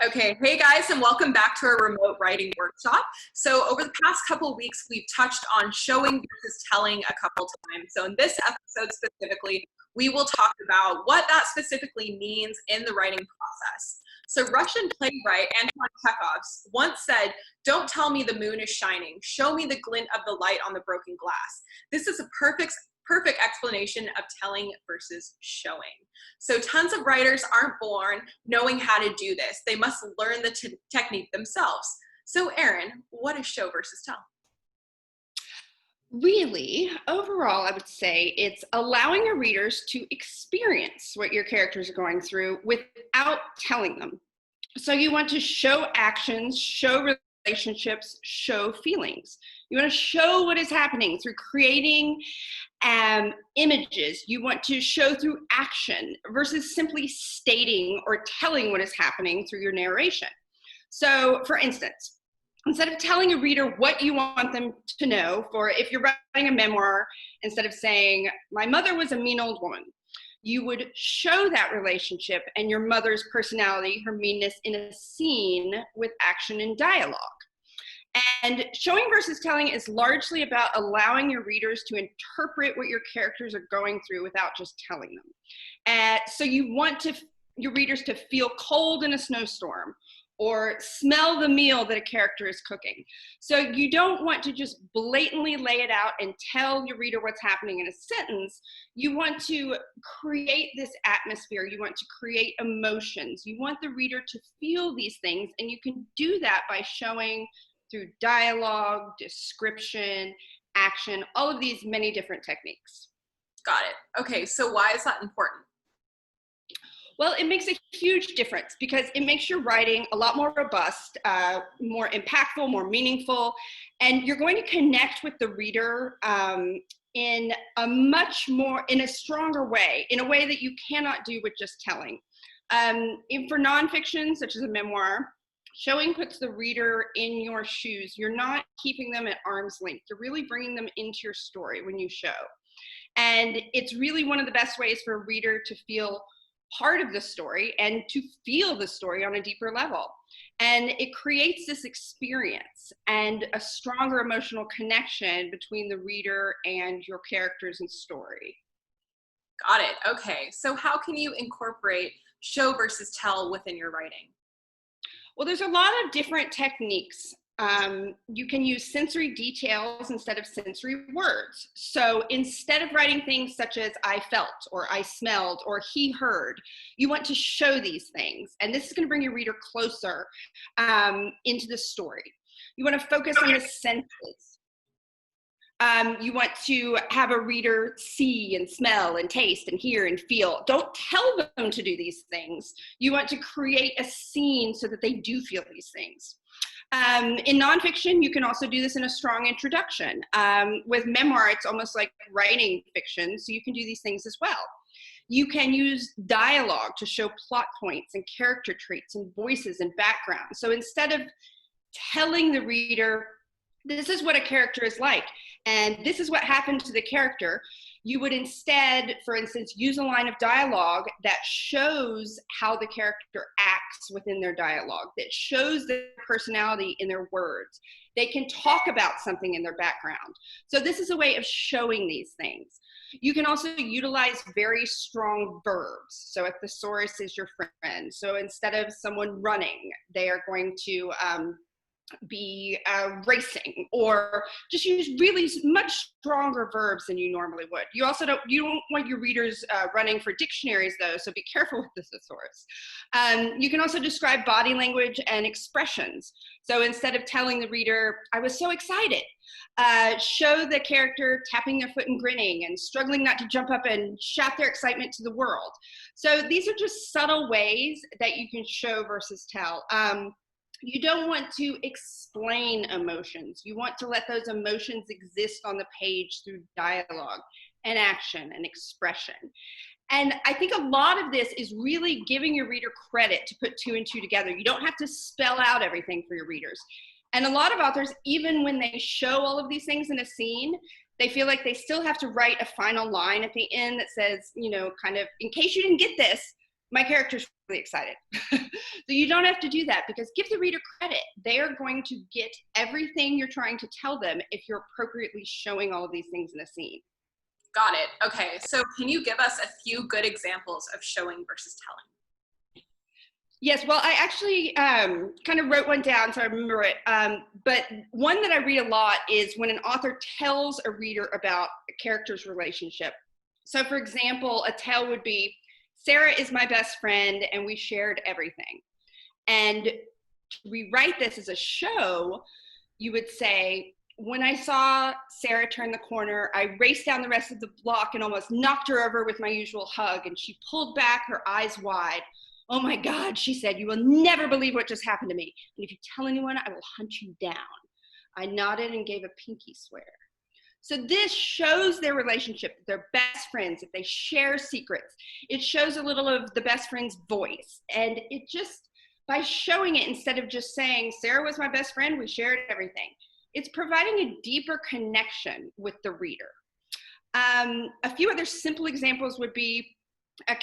Okay, hey guys, and welcome back to our remote writing workshop. So over the past couple of weeks, we've touched on showing versus telling a couple times. So in this episode specifically, we will talk about what that specifically means in the writing process. So Russian playwright Anton Chekhov once said, "Don't tell me the moon is shining, show me the glint of the light on the broken glass." This is a perfect explanation of telling versus showing. So tons of writers aren't born knowing how to do this. They must learn the technique themselves. So Erin, what is show versus tell? Really, overall, I would say it's allowing your readers to experience what your characters are going through without telling them. So you want to show actions, show relationships, show feelings. You want to show what is happening through creating images. You want to show through action versus simply stating or telling what is happening through your narration. So, for instance, instead of telling a reader what you want them to know, for if you're writing a memoir, instead of saying, "My mother was a mean old woman," you would show that relationship and your mother's personality, her meanness, in a scene with action and dialogue. And showing versus telling is largely about allowing your readers to interpret what your characters are going through without just telling them. So you want your readers to feel cold in a snowstorm or smell the meal that a character is cooking. So you don't want to just blatantly lay it out and tell your reader what's happening in a sentence. You want to create this atmosphere. You want to create emotions. You want the reader to feel these things, and you can do that by showing through dialogue, description, action, all of these many different techniques. Got it. Okay, so why is that important? Well, it makes a huge difference because it makes your writing a lot more robust, more impactful, more meaningful, and you're going to connect with the reader in a stronger way, in a way that you cannot do with just telling. For nonfiction, such as a memoir, showing puts the reader in your shoes. You're not keeping them at arm's length. You're really bringing them into your story when you show. And it's really one of the best ways for a reader to feel part of the story and to feel the story on a deeper level. And it creates this experience and a stronger emotional connection between the reader and your characters and story. Got it. Okay, so how can you incorporate show versus tell within your writing? Well, there's a lot of different techniques. You can use sensory details instead of sensory words. So instead of writing things such as "I felt" or "I smelled" or "he heard," you want to show these things. And this is going to bring your reader closer into the story. You want to focus on the senses. You want to have a reader see and smell and taste and hear and feel. Don't tell them to do these things. You want to create a scene so that they do feel these things. In nonfiction, you can also do this in a strong introduction. With memoir, it's almost like writing fiction, so you can do these things as well. You can use dialogue to show plot points and character traits and voices and background. So instead of telling the reader, "This is what a character is like, and this is what happened to the character," you would instead, for instance, use a line of dialogue that shows how the character acts within their dialogue, that shows their personality in their words. They can talk about something in their background. So this is a way of showing these things. You can also utilize very strong verbs. So a thesaurus is your friend. So instead of someone running, they are going to be racing, or just use really much stronger verbs than you normally would. You don't want your readers running for dictionaries though, so be careful with the thesaurus. You can also describe body language and expressions. So instead of telling the reader, "I was so excited," show the character tapping their foot and grinning and struggling not to jump up and shout their excitement to the world. So these are just subtle ways that you can show versus tell. You don't want to explain emotions. You want to let those emotions exist on the page through dialogue and action and expression. And I think a lot of this is really giving your reader credit to put two and two together. You don't have to spell out everything for your readers. And a lot of authors, even when they show all of these things in a scene, they feel like they still have to write a final line at the end that says, kind of, "In case you didn't get this, my character's really excited. So you don't have to do that, because give the reader credit. They are going to get everything you're trying to tell them if you're appropriately showing all of these things in a scene. Got it. Okay, so can you give us a few good examples of showing versus telling? Yes, well, I actually kind of wrote one down so I remember it. But one that I read a lot is when an author tells a reader about a character's relationship. So for example, a tell would be, Sarah is my best friend and we shared everything. And to rewrite this as a show, you would say, when I saw Sarah turn the corner, I raced down the rest of the block and almost knocked her over with my usual hug, and she pulled back, her eyes wide. Oh my God, she said, you will never believe what just happened to me. And if you tell anyone, I will hunt you down. I nodded and gave a pinky swear. So this shows their relationship, they're best friends, that they share secrets. It shows a little of the best friend's voice. And it just, by showing it, instead of just saying, Sarah was my best friend, we shared everything, it's providing a deeper connection with the reader. A few other simple examples would be, a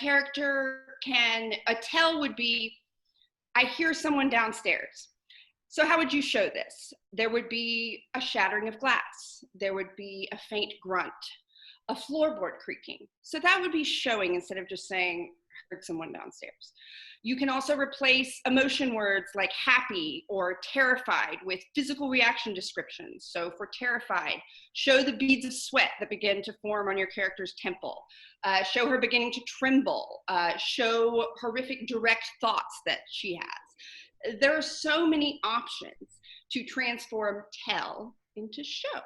tell would be, I hear someone downstairs. So how would you show this? There would be a shattering of glass. There would be a faint grunt, a floorboard creaking. So that would be showing instead of just saying, I heard someone downstairs. You can also replace emotion words like happy or terrified with physical reaction descriptions. So for terrified, show the beads of sweat that begin to form on your character's temple. Show her beginning to tremble. Show horrific direct thoughts that she has. There are so many options to transform tell into show.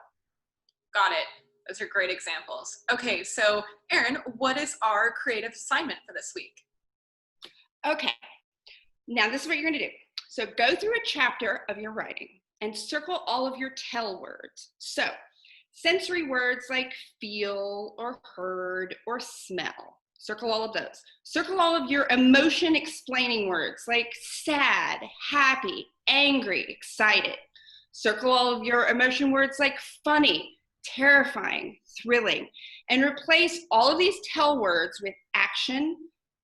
Got it. Those are great examples. Okay, so Erin, what is our creative assignment for this week? Okay, now this is what you're going to do. So go through a chapter of your writing and circle all of your tell words. So sensory words like feel or heard or smell. Circle all of those. Circle all of your emotion explaining words like sad, happy, angry, excited. Circle all of your emotion words like funny, terrifying, thrilling, and replace all of these tell words with action,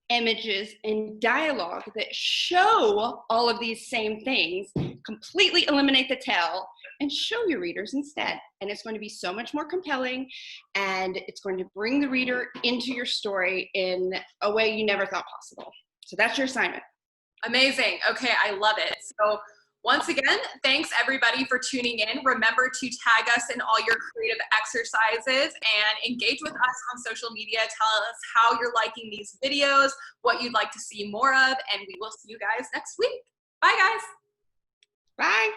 images, and dialogue that show all of these same things. Completely eliminate the tell and show your readers instead. And it's going to be so much more compelling, and it's going to bring the reader into your story in a way you never thought possible. So that's your assignment. Amazing. Okay, I love it. So once again, thanks everybody for tuning in. Remember to tag us in all your creative exercises and engage with us on social media. Tell us how you're liking these videos, what you'd like to see more of, and we will see you guys next week. Bye, guys. Bye.